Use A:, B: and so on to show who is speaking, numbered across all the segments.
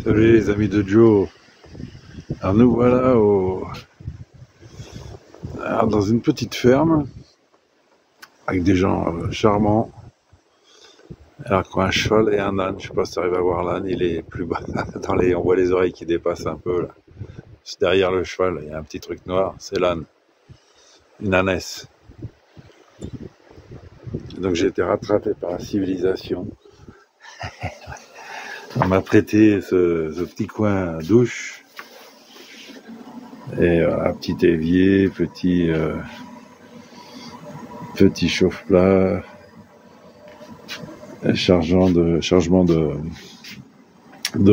A: Salut les amis de Joe. Alors nous voilà dans une petite ferme avec des gens charmants. Alors qu'on a un cheval et un âne. Je sais pas si tu arrives à voir l'âne, il est plus bas. On voit les oreilles qui dépassent un peu là. Juste derrière le cheval, il y a un petit truc noir, c'est l'âne. Une ânesse. Donc j'ai été rattrapé par la civilisation. On m'a prêté ce petit coin douche. Et voilà, petit évier, petit chauffe-plat, chargement de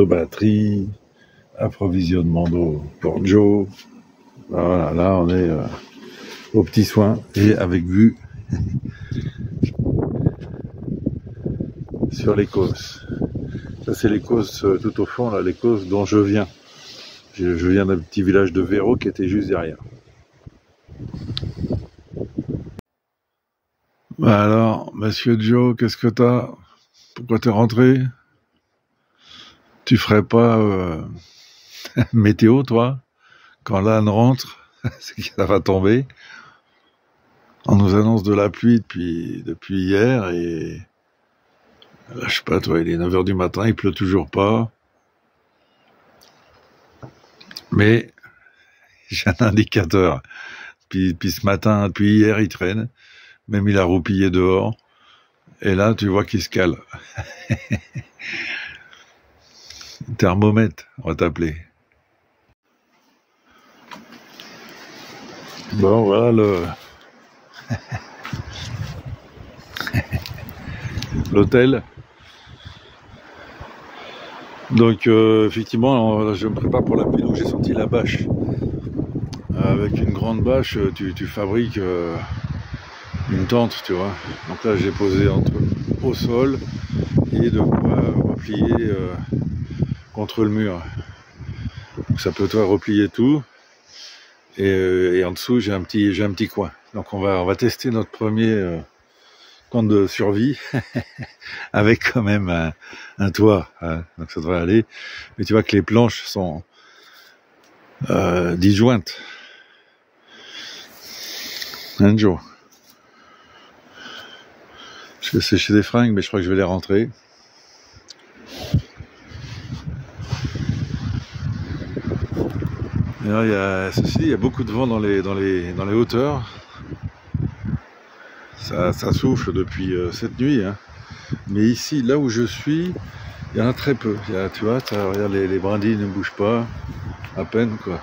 A: batterie, approvisionnement d'eau pour Joe. Voilà, là on est aux petits soins et avec vue sur les Causses. Ça c'est les Causses tout au fond, là, les Causses dont je viens. Je viens d'un petit village de Véro qui était juste derrière. Alors, monsieur Joe, qu'est-ce que t'as? Pourquoi t'es rentré? Tu ferais pas météo, toi? Quand l'âne rentre, c'est que ça va tomber. On nous annonce de la pluie depuis hier et je sais pas, toi, il est 9h du matin, il pleut toujours pas. Mais j'ai un indicateur. Puis ce matin, depuis hier, il traîne. Même il a roupillé dehors. Et là, tu vois qu'il se cale. Thermomètre, on va t'appeler. Bon, voilà l'hôtel. Donc, effectivement, je me prépare pour la pluie, donc j'ai sorti la bâche. Avec une grande bâche, tu fabriques une tente, tu vois. Donc là, j'ai posé au sol et de quoi replier contre le mur. Donc ça peut toi replier tout. Et en dessous, j'ai un petit coin. Donc on va tester notre premier camp de survie avec quand même un toit. Hein. Donc ça devrait aller. Mais tu vois que les planches sont disjointes. Un jour. Je vais sécher des fringues, mais je crois que je vais les rentrer. Et là, il y a beaucoup de vent dans les hauteurs. Ça souffle depuis cette nuit. Hein. Mais ici, là où je suis, il y en a très peu. Tu vois, regarde, les brindilles ne bougent pas. À peine, quoi.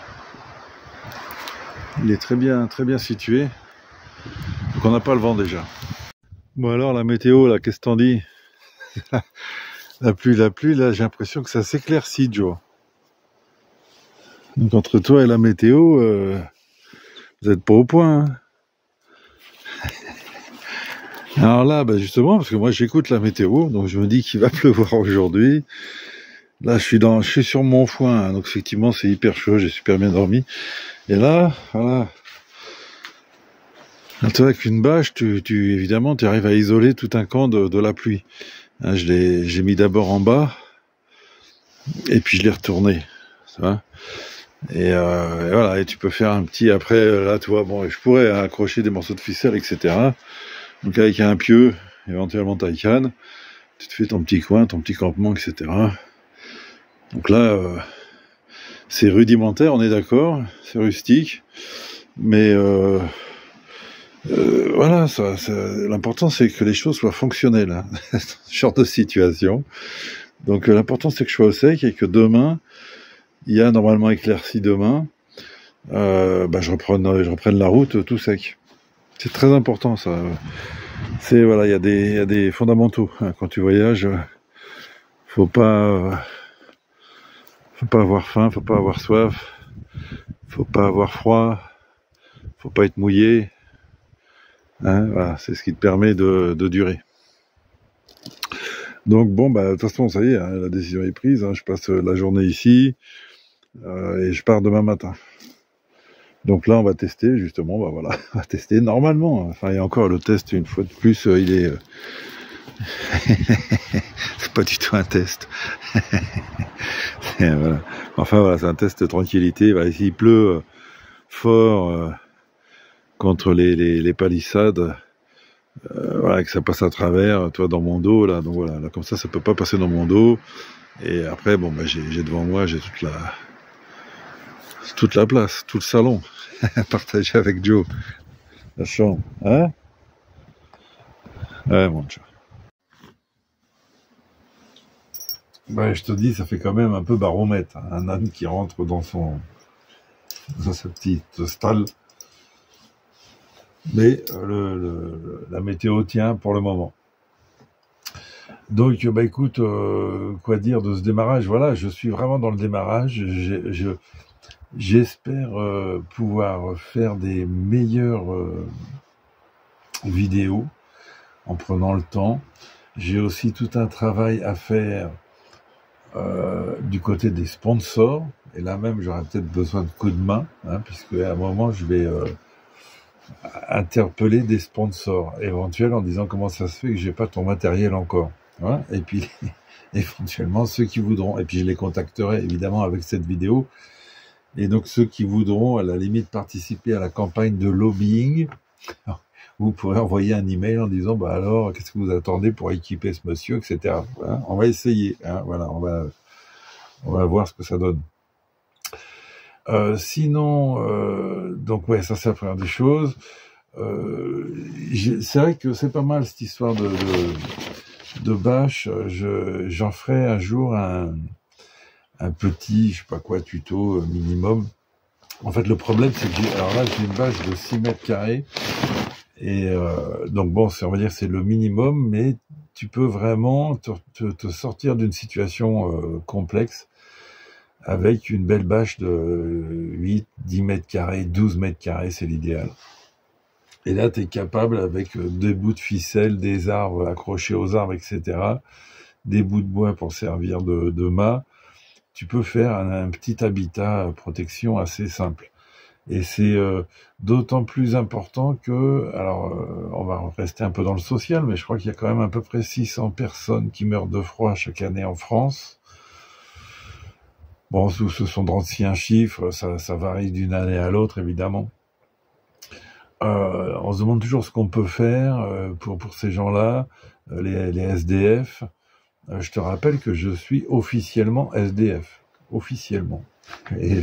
A: Il est très bien situé. Donc on n'a pas le vent déjà. Bon alors, la météo, là, qu'est-ce que t'en dis? La pluie, là, j'ai l'impression que ça s'éclaircit, Joe. Donc entre toi et la météo, vous n'êtes pas au point. Hein. Alors là, justement, parce que moi j'écoute la météo, donc je me dis qu'il va pleuvoir aujourd'hui. Là, je suis sur mon foin, hein, donc effectivement c'est hyper chaud, j'ai super bien dormi. Et là, voilà. Toi, avec une bâche, évidemment, tu arrives à isoler tout un camp de la pluie. Hein, j'ai mis d'abord en bas, et puis je l'ai retourné. Ça va. Et voilà, et tu peux faire un petit, après, là, tu vois, bon, je pourrais accrocher des morceaux de ficelle, etc. Donc avec un pieu, éventuellement ta canne, tu te fais ton petit coin, ton petit campement, etc. Donc là, c'est rudimentaire, on est d'accord, c'est rustique, mais voilà, l'important c'est que les choses soient fonctionnelles, hein, ce genre de situation. Donc l'important c'est que je sois au sec et que demain, il y a normalement éclairci demain, je reprenne la route tout sec. C'est très important ça. Voilà, il y a des fondamentaux. Hein. Quand tu voyages, faut pas avoir faim, faut pas avoir soif, faut pas avoir froid, faut pas être mouillé. Hein, voilà, c'est ce qui te permet de durer. Donc bon, de toute façon, ça y est, hein, la décision est prise. Hein, je passe la journée ici et je pars demain matin. Donc là, on va tester, justement, voilà, on va tester normalement. Enfin, et encore, le test, une fois de plus, il est C'est pas du tout un test. Voilà. Enfin voilà, c'est un test de tranquillité. Voilà, s'il pleut fort contre les palissades, voilà, que ça passe à travers, toi dans mon dos là, donc voilà, là comme ça peut pas passer dans mon dos. Et après bon bah j'ai devant moi, j'ai toute la place, tout le salon partagé avec Joe, la chambre, hein? Ouais mon Joe. Ben, je te dis, ça fait quand même un peu baromètre, hein, un âne qui rentre dans sa petite stalle. Mais la météo tient pour le moment. Donc, bah écoute, quoi dire de ce démarrage? Voilà, je suis vraiment dans le démarrage. J'espère pouvoir faire des meilleures vidéos en prenant le temps. J'ai aussi tout un travail à faire du côté des sponsors, et là même j'aurais peut-être besoin de coups de main, hein, puisque à un moment je vais interpeller des sponsors éventuels en disant comment ça se fait que j'ai pas ton matériel encore, hein, et puis éventuellement ceux qui voudront, et puis je les contacterai évidemment avec cette vidéo, et donc ceux qui voudront à la limite participer à la campagne de lobbying, vous pourrez envoyer un email en disant bah alors qu'est-ce que vous attendez pour équiper ce monsieur, etc. Voilà, on va essayer, hein, voilà, on va voir ce que ça donne. Sinon, donc ouais, ça c'est la première des choses. C'est vrai que c'est pas mal cette histoire de bâche. J'en ferai un jour un petit, je sais pas quoi, tuto minimum. En fait, le problème c'est que j'ai une bâche de 6 mètres carrés. Et donc bon, on va dire c'est le minimum, mais tu peux vraiment te sortir d'une situation complexe avec une belle bâche de 8, 10 mètres carrés, 12 mètres carrés, c'est l'idéal. Et là, tu es capable, avec des bouts de ficelle, des arbres accrochés aux arbres, etc., des bouts de bois pour servir de mât, tu peux faire un petit habitat protection assez simple. Et c'est d'autant plus important que, alors on va rester un peu dans le social, mais je crois qu'il y a quand même à peu près 600 personnes qui meurent de froid chaque année en France. Bon, ce sont d'anciens chiffres, ça varie d'une année à l'autre, évidemment. On se demande toujours ce qu'on peut faire pour ces gens-là, les SDF. Je te rappelle que je suis officiellement SDF, officiellement. Et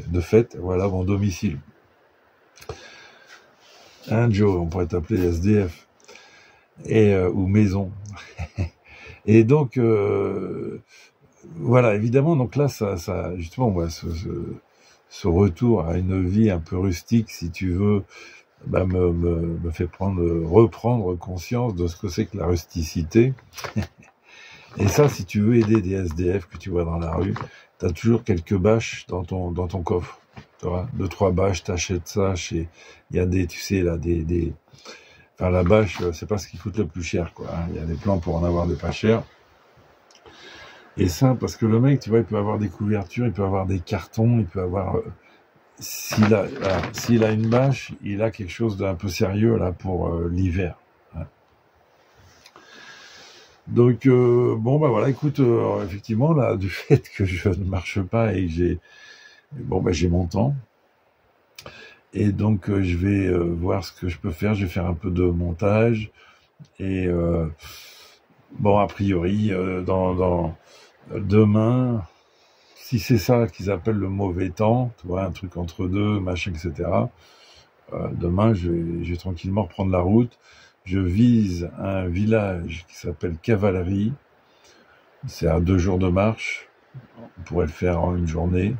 A: de fait, voilà mon domicile. Hein, Joe, on pourrait t'appeler SDF. Ou maison. Et donc, voilà, évidemment, donc là, ça justement, moi, ce retour à une vie un peu rustique, si tu veux, bah, me fait reprendre conscience de ce que c'est que la rusticité. Et ça, si tu veux aider des SDF que tu vois dans la rue, t'as toujours quelques bâches dans ton coffre. Tu vois, 2-3 bâches, t'achètes ça chez, il y a des, tu sais, là, enfin, la bâche, c'est pas ce qui coûte le plus cher, quoi. Il y a des plans pour en avoir des pas chers. Et ça, parce que le mec, tu vois, il peut avoir des couvertures, il peut avoir des cartons, il peut avoir, s'il a une bâche, il a quelque chose d'un peu sérieux, là, pour l'hiver. Hein. Donc, bon, bah voilà, écoute, effectivement, là, du fait que je ne marche pas et que j'ai mon temps. Et donc, je vais voir ce que je peux faire. Je vais faire un peu de montage. Et, bon, a priori, demain, si c'est ça qu'ils appellent le mauvais temps, tu vois, un truc entre deux, machin, etc., demain, je vais tranquillement reprendre la route. Je vise un village qui s'appelle Cavalerie. C'est à 2 jours de marche. On pourrait le faire en une journée.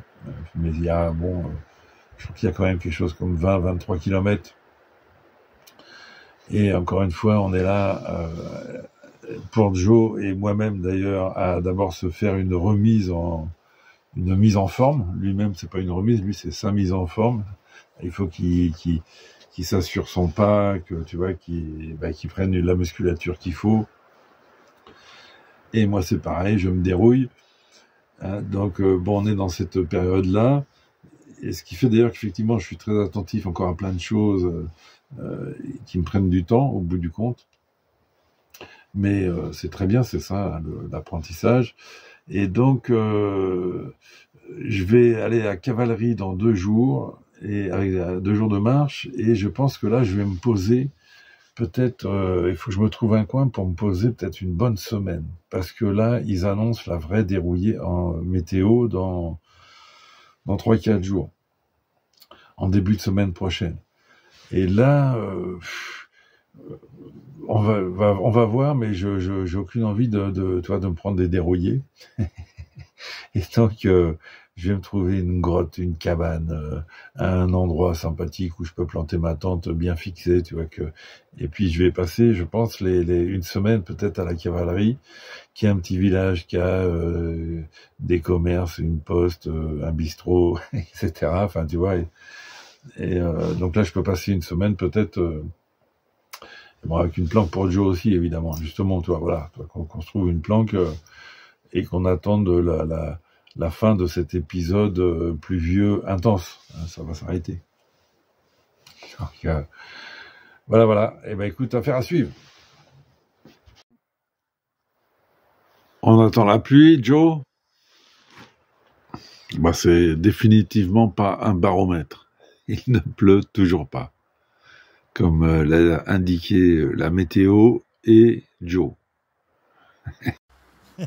A: Mais il y a, bon, je crois qu'il y a quand même quelque chose comme 20-23 kilomètres. Et encore une fois, on est là pour Joe et moi-même d'ailleurs à d'abord se faire une mise en forme. Lui-même, c'est pas une remise, lui c'est sa mise en forme. Il faut qu'il s'assure son pas, que tu vois, qu'il prenne la musculature qu'il faut. Et moi c'est pareil, je me dérouille. Hein, donc bon, on est dans cette période-là. Et ce qui fait d'ailleurs qu'effectivement, je suis très attentif encore à plein de choses qui me prennent du temps, au bout du compte. Mais c'est très bien, c'est ça, l'apprentissage. Et donc, je vais aller à cavalerie dans 2 jours, et avec 2 jours de marche, et je pense que là, je vais me poser, peut-être, il faut que je me trouve un coin pour me poser peut-être une bonne semaine. Parce que là, ils annoncent la vraie dérouillée en météo dans 3-4 jours, en début de semaine prochaine. Et là, on va voir, mais j'ai aucune envie de me prendre des dérouillés. Et donc, je vais me trouver une grotte, une cabane, un endroit sympathique où je peux planter ma tente bien fixée, tu vois que. Et puis je vais passer, je pense, une semaine peut-être à la cavalerie, qui est un petit village qui a des commerces, une poste, un bistrot, etc. Enfin, tu vois. Et donc là, je peux passer une semaine peut-être. Bon, avec une planque pour Joe aussi, évidemment. Justement, toi, voilà, qu'on se trouve une planque et qu'on attende la fin de cet épisode pluvieux intense. Ça va s'arrêter. Donc, voilà. Eh ben, écoute, affaire à suivre. On attend la pluie, Joe. Bah, c'est définitivement pas un baromètre. Il ne pleut toujours pas, comme l'a indiqué la météo et Joe.
B: Tu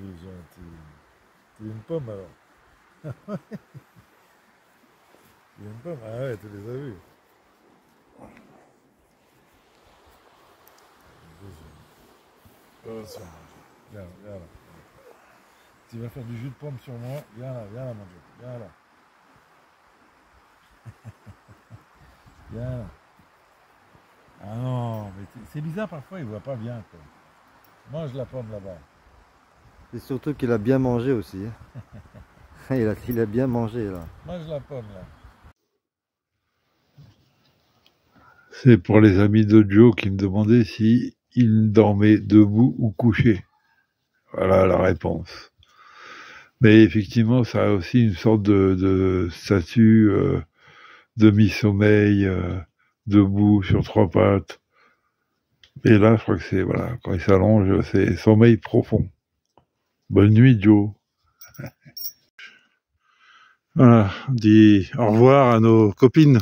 B: es gentil. Tu es une pomme alors. Tu es une pomme. Ah ouais, tu les as vus. Viens là. Tu vas faire du jus de pomme sur moi. Viens là, mon Dieu. Viens là. Viens là. Ah non, mais c'est bizarre parfois, il voit pas bien, quoi. Mange la pomme là-bas.
C: Et surtout qu'il a bien mangé aussi. Il a bien mangé là.
B: Mange la pomme là.
A: C'est pour les amis de Joe qui me demandaient si il dormait debout ou couché. Voilà la réponse. Mais effectivement, ça a aussi une sorte de statut demi-sommeil, debout sur 3 pattes. Et là, je crois que c'est, voilà, quand il s'allonge, c'est sommeil profond. Bonne nuit, Joe. Voilà, on dit au revoir à nos copines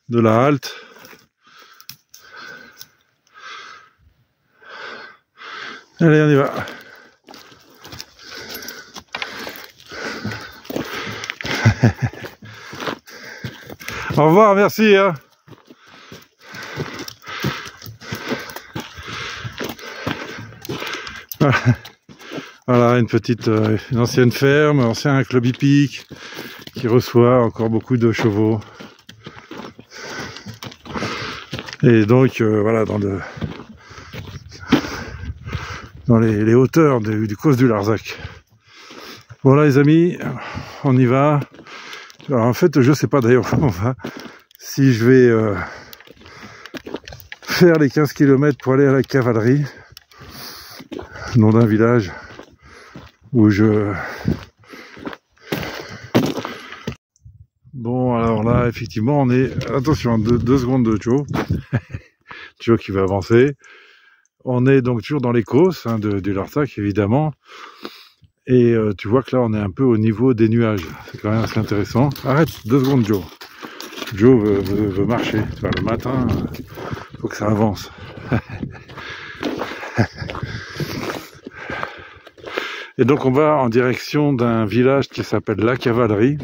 A: de la halte. Allez, on y va. Au revoir, merci. Hein. Voilà, une ancienne ferme, un ancien club hippique qui reçoit encore beaucoup de chevaux. Et donc, voilà, dans les hauteurs du causse du Larzac. Voilà les amis, on y va. Alors en fait, je sais pas d'ailleurs où on va. Si je vais faire les 15 km pour aller à la cavalerie, nom d'un village où je... Bon, alors là, effectivement, on est... Attention, 2 secondes de Joe. Joe qui va avancer. On est donc toujours dans les causses du Larzac, évidemment. Et tu vois que là, on est un peu au niveau des nuages. C'est quand même assez intéressant. Arrête, 2 secondes, Joe. Joe veut marcher. Enfin, le matin, faut que ça avance. Et donc, on va en direction d'un village qui s'appelle La Cavalerie,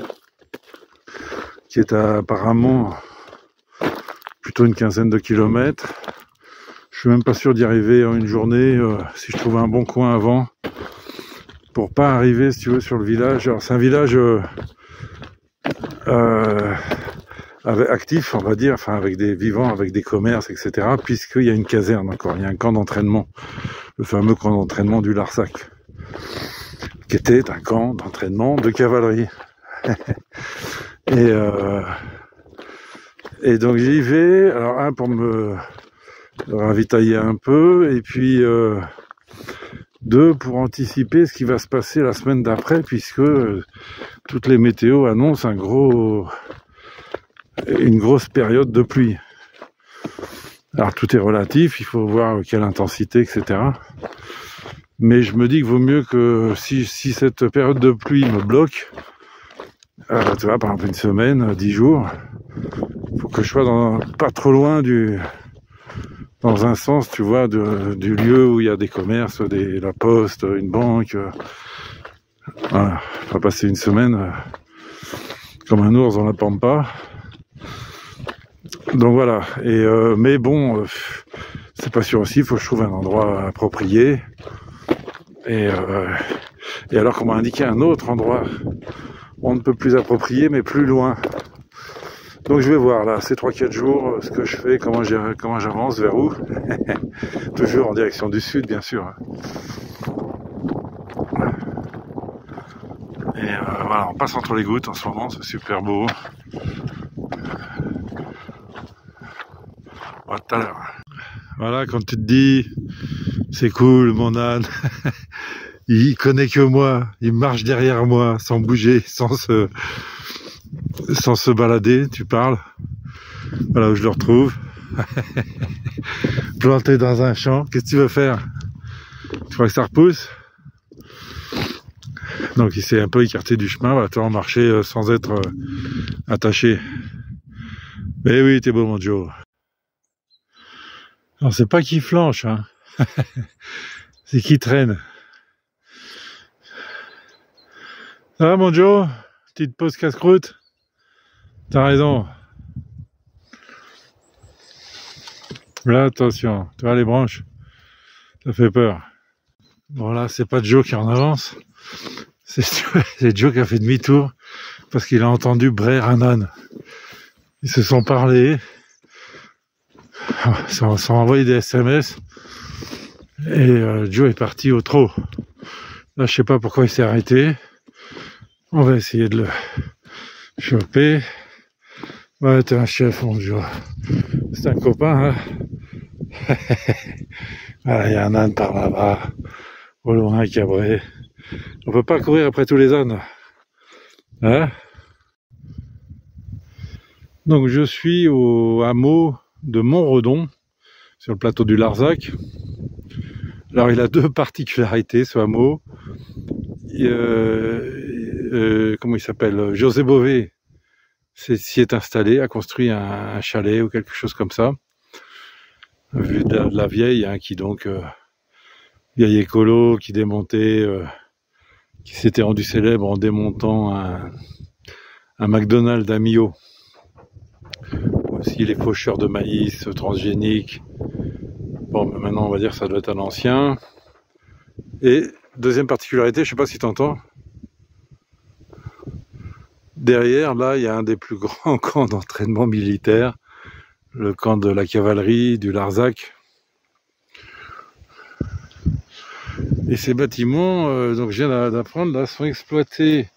A: qui est apparemment plutôt une 15aine de kilomètres. Je suis même pas sûr d'y arriver en une journée, si je trouve un bon coin avant, pour pas arriver, si tu veux, sur le village. Alors c'est un village actif, on va dire, enfin avec des vivants, avec des commerces, etc. Puisqu'il y a une caserne encore, il y a un camp d'entraînement, le fameux camp d'entraînement du Larzac, qui était un camp d'entraînement de cavalerie. Et donc j'y vais, alors pour me ravitailler un peu, et puis 2 pour anticiper ce qui va se passer la semaine d'après, puisque toutes les météos annoncent une grosse période de pluie. Alors tout est relatif, il faut voir quelle intensité, etc. Mais je me dis qu'il vaut mieux que si cette période de pluie me bloque, tu vois, par exemple une semaine, 10 jours, il faut que je sois pas trop loin dans un sens, tu vois, du lieu où il y a des commerces, la poste, une banque. Voilà, on va passer une semaine comme un ours dans la pampa. Donc voilà, mais bon, c'est pas sûr aussi, il faut que je trouve un endroit approprié. Et alors qu'on m'a indiqué un autre endroit, on ne peut plus approprié, mais plus loin. Donc je vais voir là, ces 3-4 jours, ce que je fais, comment j'avance, vers où. Toujours en direction du sud, bien sûr. Et voilà, on passe entre les gouttes en ce moment, c'est super beau. À tout à l'heure. Voilà, quand tu te dis, c'est cool, mon âne, il connaît que moi, il marche derrière moi, sans bouger, sans se balader, tu parles. Voilà où je le retrouve. Planté dans un champ, qu'est-ce que tu veux faire? Tu crois que ça repousse? Donc il s'est un peu écarté du chemin, voilà, tu vas marcher sans être attaché. Mais oui, t'es beau mon Joe. Alors c'est pas qui flanche, hein. C'est qui traîne. Ça va mon Joe? Petite pause casse-croûte? T'as raison. Là, attention, tu vois les branches, ça fait peur. Bon là, c'est pas Joe qui est en avance, c'est Joe qui a fait demi-tour parce qu'il a entendu braire un âne. Ils se sont parlé, s'en envoyé des SMS et Joe est parti au trot. Là, je sais pas pourquoi il s'est arrêté. On va essayer de le choper. Ouais, t'es un chef, mon Joe. C'est un copain, hein. Voilà, il y a un âne par là-bas, au loin, cabré. On peut pas courir après tous les ânes. Hein? Donc je suis au hameau de Montredon, sur le plateau du Larzac. Alors il a 2 particularités, ce hameau. Comment il s'appelle? José Bové s'y est installé, a construit un chalet ou quelque chose comme ça. Vu de la vieille, hein, qui donc vieille écolo, qui démontait, qui s'était rendu célèbre en démontant un McDonald's à Millau. Aussi les faucheurs de maïs transgéniques. Bon, mais maintenant on va dire que ça doit être un ancien. Et deuxième particularité, je sais pas si tu entends. Derrière, là, il y a un des plus grands camps d'entraînement militaire, le camp de la cavalerie du Larzac. Et ces bâtiments, donc je viens d'apprendre, là, sont exploités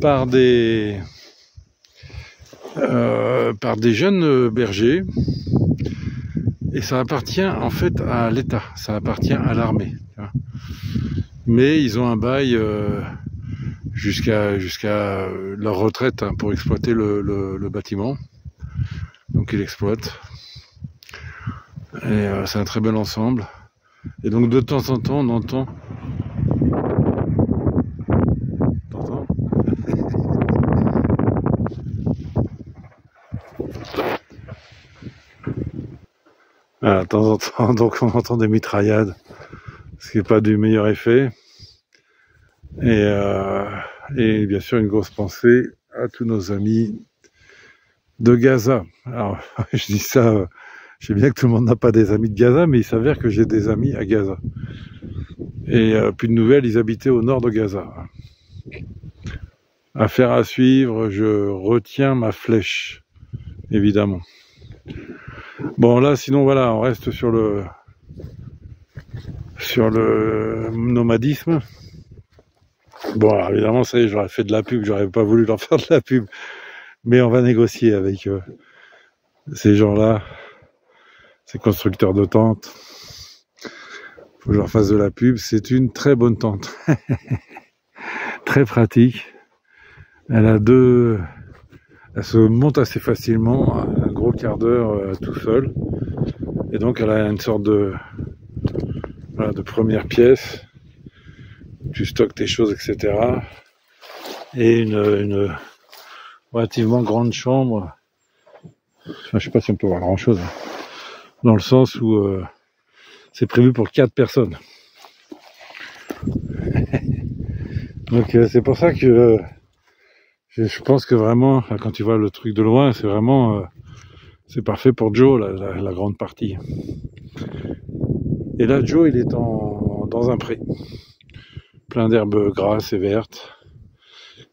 A: par des jeunes bergers. Et ça appartient en fait à l'État, ça appartient à l'armée. Mais ils ont un bail jusqu'à leur retraite, hein, pour exploiter le bâtiment. Donc ils l'exploitent. Et c'est un très bel ensemble. Et donc de temps en temps on entend... T'entends? Voilà, de temps en temps, donc on entend des mitraillades, ce qui n'est pas du meilleur effet. Et bien sûr une grosse pensée à tous nos amis de Gaza. Alors je dis ça, je sais bien que tout le monde n'a pas des amis de Gaza, mais il s'avère que j'ai des amis à Gaza. Et plus de nouvelles, ils habitaient au nord de Gaza. Affaire à suivre, je retiens ma flèche, évidemment. Bon là, sinon voilà, on reste sur le nomadisme. Bon, alors, évidemment, ça y est, j'aurais fait de la pub, j'aurais pas voulu leur faire de la pub, mais on va négocier avec ces gens-là, ces constructeurs de tentes, faut que je leur fasse de la pub. C'est une très bonne tente. Très pratique. Elle a deux... Elle se monte assez facilement, un gros quart d'heure tout seul. Et donc elle a une sorte de, voilà, de première pièce. Tu stockes tes choses, etc. Et une relativement grande chambre. Enfin, je sais pas si on peut voir grand chose. Hein. Dans le sens où c'est prévu pour 4 personnes. Donc c'est pour ça que je pense que vraiment, quand tu vois le truc de loin, c'est vraiment c'est parfait pour Joe, la grande partie. Et là, Joe, il est dans un pré. Plein d'herbes grasses et vertes.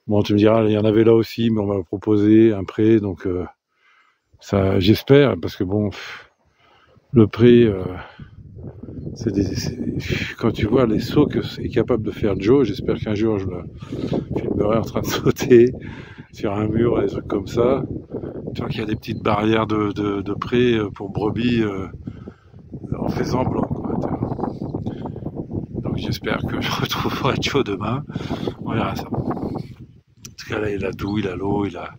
A: Bon, tu me diras, il y en avait là aussi, mais on m'a proposé un pré, donc ça, j'espère, parce que bon, le pré, quand tu vois les sauts que c'est capable de faire Joe, j'espère qu'un jour je le filmerai en train de sauter sur un mur, des trucs comme ça. Tu vois qu'il y a des petites barrières de pré pour brebis en faisant blanc, quoi. Donc j'espère que je retrouverai Joe demain. On verra ça. En tout cas là, il a tout, il a l'eau, il a...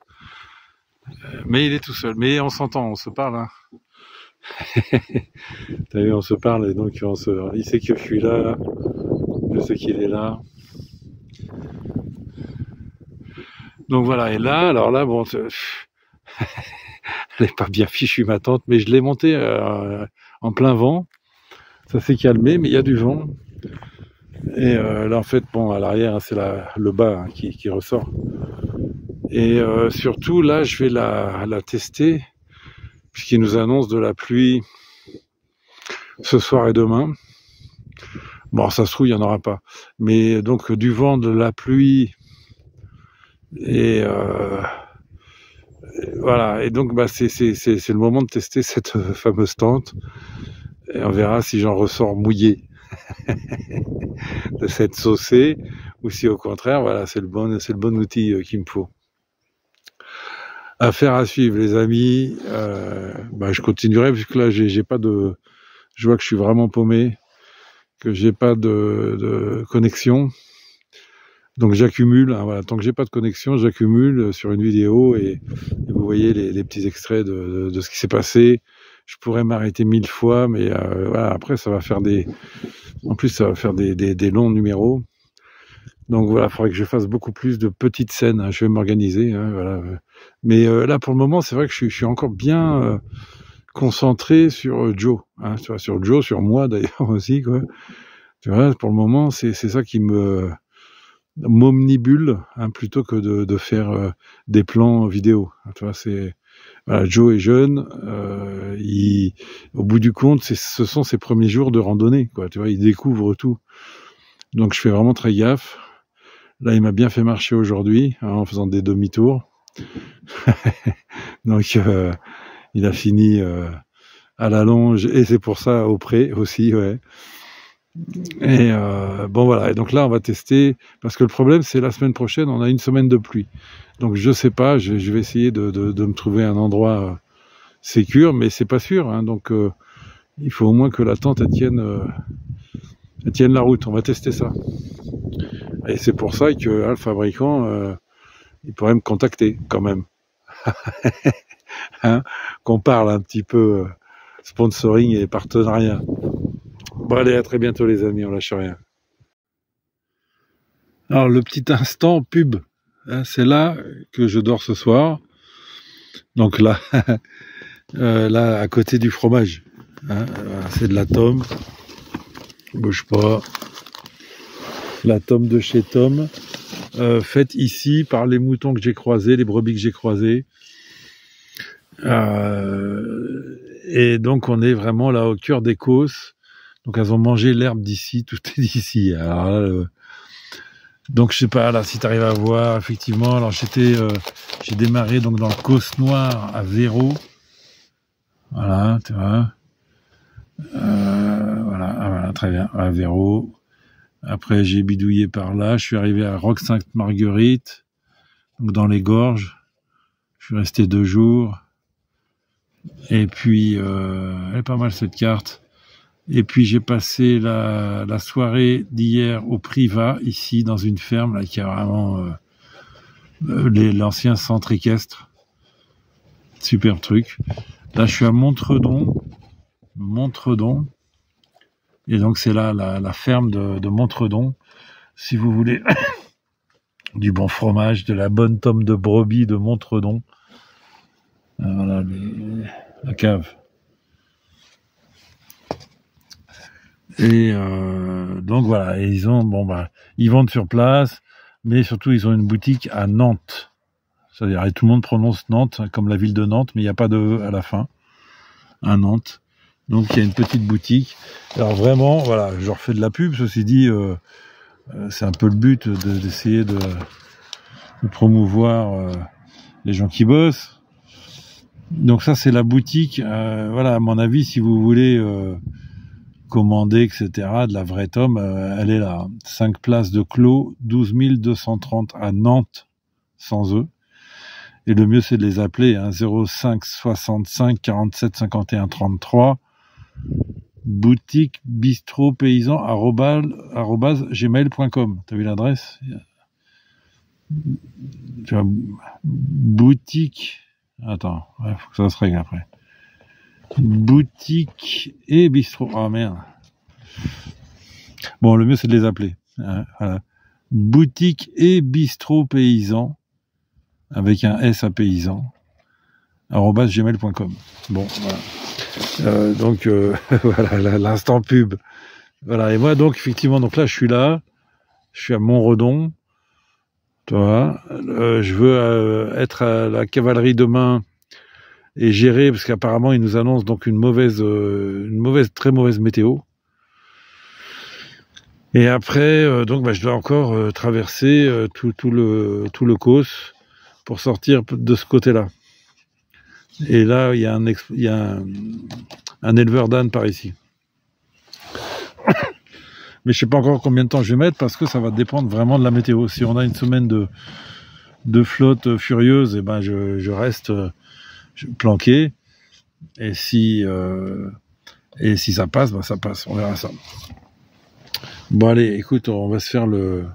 A: mais il est tout seul. Mais on s'entend, on se parle, hein. T'as vu, on se parle et donc il sait que je suis là, je sais qu'il est là. Donc voilà, et là, alors là, bon, elle est pas bien fichue ma tente, mais je l'ai montée en plein vent. Ça s'est calmé, mais il y a du vent. Et là, en fait, bon, à l'arrière, hein, c'est le bas hein, qui ressort. Et surtout, là, je vais la tester, puisqu'il nous annonce de la pluie ce soir et demain. Bon, ça se trouve, il n'y en aura pas. Mais donc, du vent, de la pluie, et voilà. Et donc, bah, c'est le moment de tester cette fameuse tente. Et on verra si j'en ressors mouillé de cette saucée, ou si au contraire, voilà, c'est le bon outil qu'il me faut. Affaire à suivre, les amis. Bah, je continuerai, puisque là, j'ai pas de... Je vois que je suis vraiment paumé, que j'ai pas de connexion. Donc j'accumule, hein, voilà, tant que j'ai pas de connexion, j'accumule sur une vidéo et vous voyez les petits extraits de ce qui s'est passé. Je pourrais m'arrêter 1000 fois, mais voilà, après ça va faire en plus ça va faire des longs numéros. Donc voilà, il faudrait que je fasse beaucoup plus de petites scènes. Hein, je vais m'organiser, hein, voilà. Mais là pour le moment, c'est vrai que je suis encore bien concentré sur Joe, hein, tu vois, sur Joe, sur moi d'ailleurs aussi, quoi. Tu vois, pour le moment, c'est ça qui m'omnibule, hein, plutôt que de faire des plans vidéo. Tu vois, voilà, Joe est jeune, au bout du compte, ce sont ses premiers jours de randonnée, quoi. Tu vois, il découvre tout. Donc je fais vraiment très gaffe. Là, il m'a bien fait marcher aujourd'hui, hein, en faisant des demi-tours. Donc il a fini à la longe, et c'est pour ça au pré aussi, ouais. Et bon voilà, et donc là on va tester, parce que le problème c'est la semaine prochaine on a une semaine de pluie, donc je sais pas, je vais essayer de me trouver un endroit sécure, mais c'est pas sûr, hein, donc il faut au moins que la tente elle tienne la route. On va tester ça, et c'est pour ça que le fabricant il pourrait me contacter quand même. Hein, qu'on parle un petit peu sponsoring et partenariat. Bon allez, à très bientôt les amis, on lâche rien. Alors le petit instant pub, hein, c'est là que je dors ce soir. Donc là, là à côté du fromage, hein, c'est de la tome. Bouge pas. La tome de chez Tom, faite ici par les moutons que j'ai croisés, les brebis que j'ai croisés. Et donc on est vraiment là au cœur des Causses. Donc elles ont mangé l'herbe d'ici, tout est d'ici. Alors là, donc je sais pas là si tu arrives à voir effectivement. Alors j'ai démarré donc dans le Causse Noir à Véro. Voilà, tu vois. Voilà, très bien, à Véro. Après j'ai bidouillé par là. Je suis arrivé à Roque-Sainte-Marguerite, donc dans les gorges. Je suis resté 2 jours. Et puis elle est pas mal cette carte.
B: Et puis j'ai passé la soirée d'hier au Priva, ici, dans une ferme là, qui a vraiment l'ancien centre équestre. Super truc. Là, je suis à Montredon. Et donc, c'est là la ferme de Montredon. Si vous voulez du bon fromage, de la bonne tome de brebis de Montredon. Voilà, la cave. Et donc voilà, et ils ont ils vendent sur place, mais surtout ils ont une boutique à Nantes. C'est-à-dire, tout le monde prononce Nantes comme la ville de Nantes, mais il n'y a pas de E à la fin. À Nantes. Donc il y a une petite boutique. Alors vraiment, voilà, je leur fais de la pub, ceci dit, c'est un peu le but d'essayer de promouvoir les gens qui bossent. Donc ça c'est la boutique, voilà, à mon avis, si vous voulez commander, etc., de la vraie tome, elle est là. 5 places de Clos, 12 230 à Nantes, sans eux. Et le mieux c'est de les appeler, 05 65 47 51 33. Boutique bistrot paysan @gmail.com. T'as vu l'adresse? Tu vois, boutique. Attends, faut que ça se règle après. Boutique et bistrot. Oh merde. Bon, le mieux c'est de les appeler. Voilà. Boutique et bistrot paysan avec un S à paysan @gmail.com. Bon, voilà. Donc voilà l'instant pub. Voilà, et moi donc effectivement, donc là je suis à Montredon. Tu vois, je veux être à la cavalerie demain et gérer, parce qu'apparemment ils nous annoncent donc une très mauvaise météo. Et après donc je dois encore traverser tout le Causse pour sortir de ce côté-là. Et là, il y a un éleveur d'ânes par ici. Mais je sais pas encore combien de temps je vais mettre, parce que ça va dépendre vraiment de la météo. Si on a une semaine de flotte furieuse, et ben je reste planqué. Et si ça passe, ça passe. On verra ça. Bon allez, écoute, on va se faire la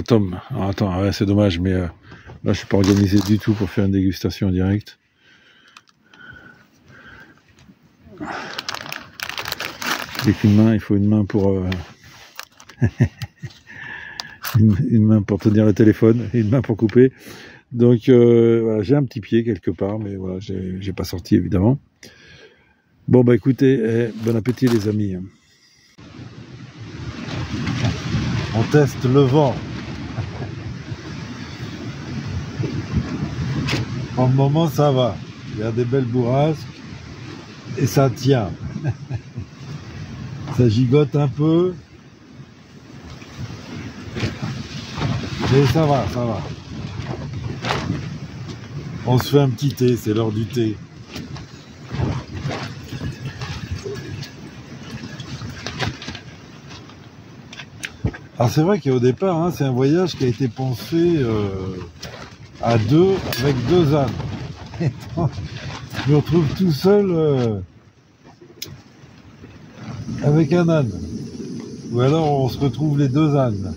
B: tome. Alors, attends, ouais, c'est dommage, mais là, je suis pas organisé du tout pour faire une dégustation en direct. Avec une main, il faut une main pour une main pour tenir le téléphone et une main pour couper. Donc voilà, j'ai un petit pied quelque part, mais voilà, j'ai pas sorti évidemment. Bon écoutez, bon appétit les amis. On teste le vent. Pour le moment, ça va. Il y a des belles bourrasques et ça tient. Ça gigote un peu. Mais ça va. On se fait un petit thé, c'est l'heure du thé. Alors c'est vrai qu'au départ, c'est un voyage qui a été pensé à deux, avec 2 ânes. Et donc, je me retrouve tout seul avec un âne. Ou alors on se retrouve les 2 ânes.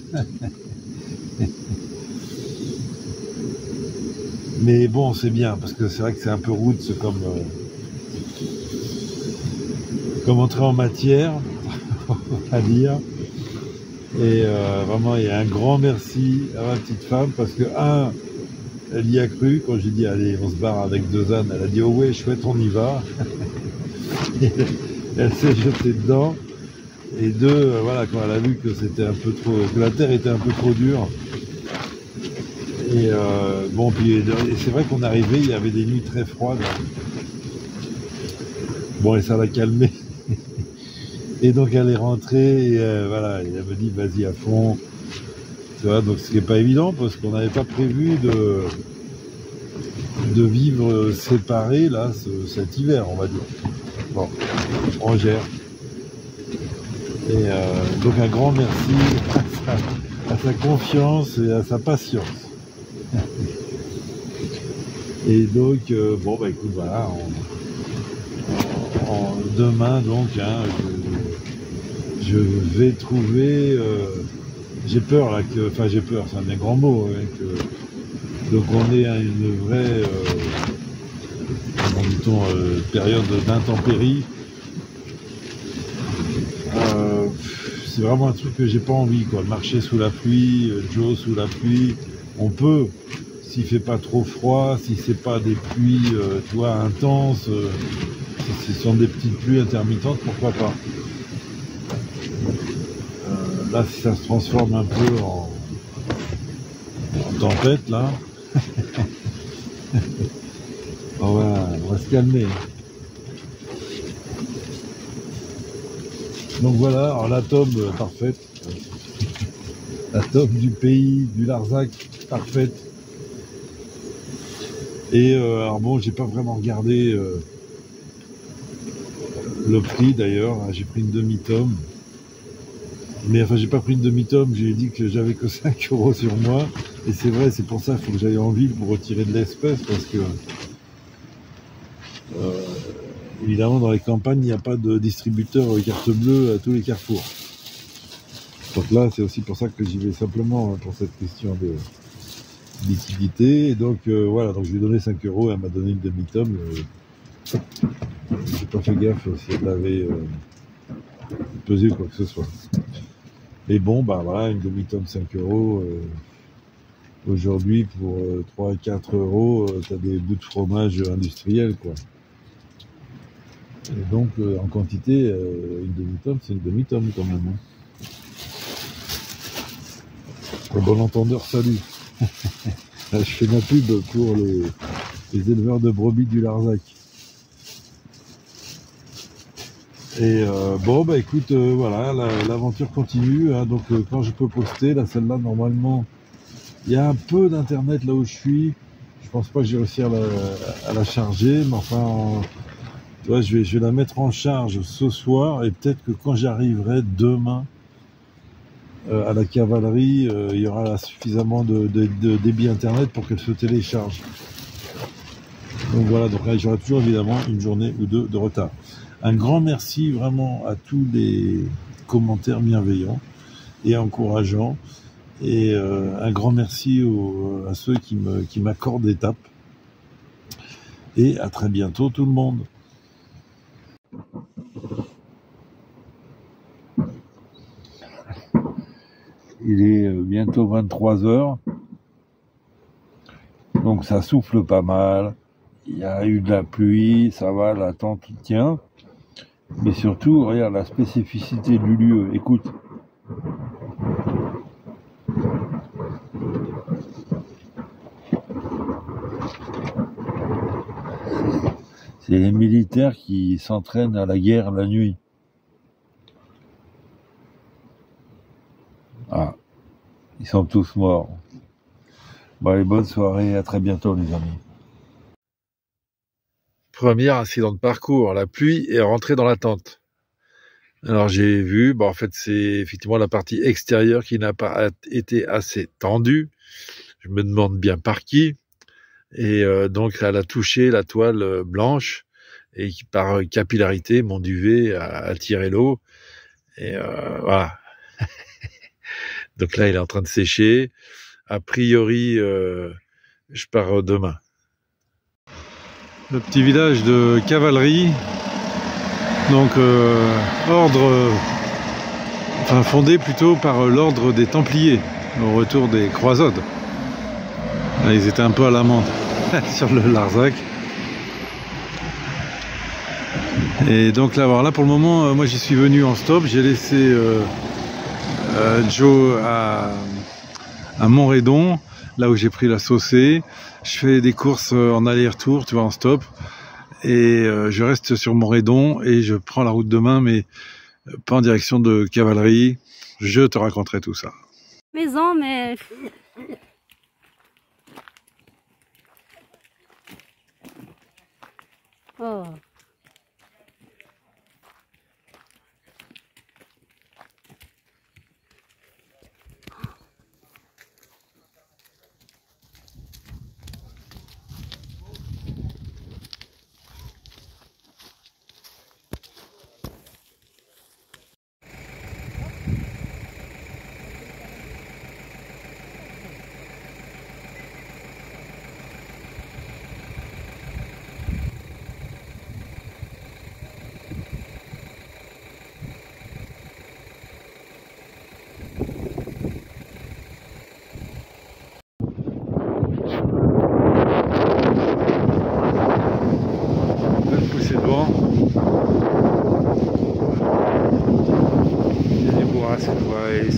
B: Mais bon, c'est bien, parce que c'est vrai que c'est un peu rude, c'est comme entrer en matière, on va dire. Et vraiment, il y a un grand merci à ma petite femme, parce que elle y a cru quand j'ai dit allez, on se barre avec 2 ânes. Elle a dit oh ouais, chouette, on y va. Et elle s'est jetée dedans. Et 2, voilà, quand elle a vu que c'était un peu trop, que la terre était un peu trop dure. Et puis et c'est vrai qu'on arrivait, il y avait des nuits très froides. Bon, et ça l'a calmé. Et donc elle est rentrée et voilà, et elle me dit vas-y à fond. Tu vois, donc ce qui n'est pas évident parce qu'on n'avait pas prévu de vivre séparés là cet hiver, on va dire. Bon, on gère. Et donc un grand merci à sa confiance et à sa patience. Et donc écoute, voilà, demain, donc, hein, je vais trouver... j'ai peur, là, enfin j'ai peur, c'est un des grands mots, hein, donc on est à une vraie, comment dit-on, période d'intempérie. C'est vraiment un truc que j'ai pas envie, quoi. Marcher sous la pluie, Joe sous la pluie, on peut, s'il fait pas trop froid, si c'est pas des pluies, tu vois, intenses, si ce sont des petites pluies intermittentes, pourquoi pas. Là, si ça se transforme un peu en tempête, là, on va se calmer. Donc voilà, alors la tome parfaite, la tome du pays, du Larzac, parfaite. Et alors bon, j'ai pas vraiment regardé le prix d'ailleurs, hein, j'ai pris une demi-tome. Mais enfin, j'ai pas pris une demi-tome, j'ai dit que j'avais que 5 € sur moi. Et c'est vrai, c'est pour ça qu'il faut que j'aille en ville pour retirer de l'espèce, parce que évidemment, dans les campagnes, il n'y a pas de distributeur carte bleue à tous les carrefours. Donc là, c'est aussi pour ça que j'y vais simplement pour cette question de liquidité. Et donc voilà, donc je lui ai donné 5 € et elle m'a donné une demi-tome. J'ai pas fait gaffe si elle avait pesé ou quoi que ce soit. Mais bon, bah voilà, une demi-tome 5 €. Aujourd'hui, pour 3 à 4 €, t'as des bouts de fromage industriel, quoi. Et donc, en quantité, une demi-tome, c'est une demi-tome quand même. Hein. Au bon entendeur, salut. Là, je fais ma pub pour les éleveurs de brebis du Larzac. Et bon, bah écoute, voilà, l'aventure continue. Hein, donc, quand je peux poster, là, celle-là, normalement, il y a un peu d'internet là où je suis. Je pense pas que j'ai réussi à la charger, mais enfin, tu vois, je vais la mettre en charge ce soir et peut-être que quand j'arriverai demain à la cavalerie, il y aura suffisamment de débit internet pour qu'elle se télécharge. Donc voilà, donc là j'aurai toujours évidemment une journée ou deux de retard. Un grand merci vraiment à tous les commentaires bienveillants et encourageants. Et un grand merci à ceux qui m'accordent des tapes. Et à très bientôt tout le monde. Il est bientôt 23 h. Donc ça souffle pas mal. Il y a eu de la pluie, ça va, la tente tient. Mais surtout, regarde la spécificité du lieu. Écoute. C'est les militaires qui s'entraînent à la guerre la nuit. Ah, ils sont tous morts. Bon, allez, bonne soirée, à très bientôt les amis.
A: Premier incident de parcours, la pluie est rentrée dans la tente. Alors j'ai vu, en fait c'est effectivement la partie extérieure qui n'a pas été assez tendue. Je me demande bien par qui. Et donc elle a touché la toile blanche et qui par capillarité, mon duvet a attiré l'eau. Et voilà. Donc là il est en train de sécher. A priori, je pars demain. Le petit village de cavalerie. Donc fondé plutôt par l'ordre des Templiers au retour des croisades. Là, ils étaient un peu à l'amende sur le Larzac. Et donc là pour le moment, moi j'y suis venu en stop. J'ai laissé Joe à Montredon, là où j'ai pris la saucée. Je fais des courses en aller-retour, tu vois, en stop. Et je reste sur Montredon et je prends la route demain, mais pas en direction de cavalerie. Je te raconterai tout ça.
D: Maison, mais... Oh.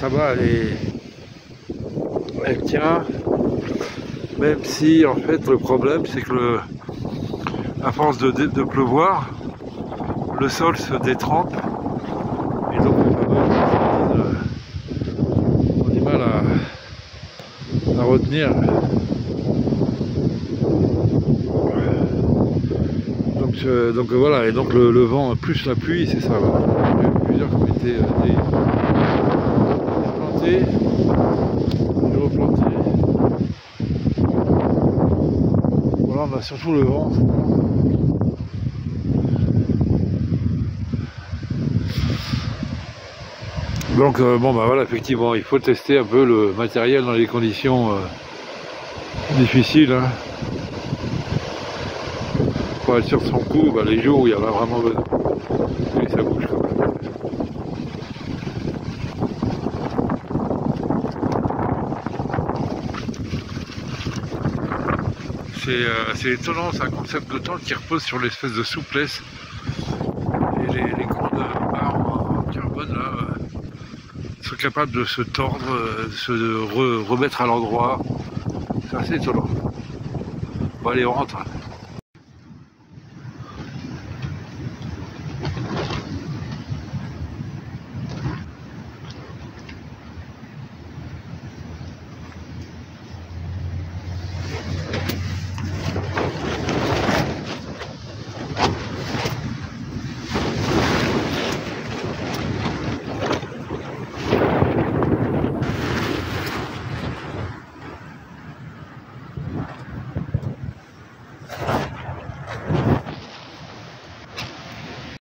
B: ça va, elle tient. Même si en fait le problème c'est que à force de pleuvoir, le sol se détrempe et donc on a du mal à retenir. Donc voilà, et donc le vent plus la pluie, c'est ça. Voilà. Il y a eu plusieurs qui ont été plantés et replantés. Voilà, on a surtout le vent. Donc bon bah voilà, effectivement, il faut tester un peu le matériel dans les conditions difficiles. Hein. Pour être sûr de son coup, bah, les jours où il y en a vraiment besoin. Et ça bouge quand même. C'est étonnant, c'est un concept de temps qui repose sur l'espèce de souplesse. Et les grandes barres en carbone là sont capables de se tordre, de se remettre à l'endroit. C'est assez étonnant. Bon allez, on rentre.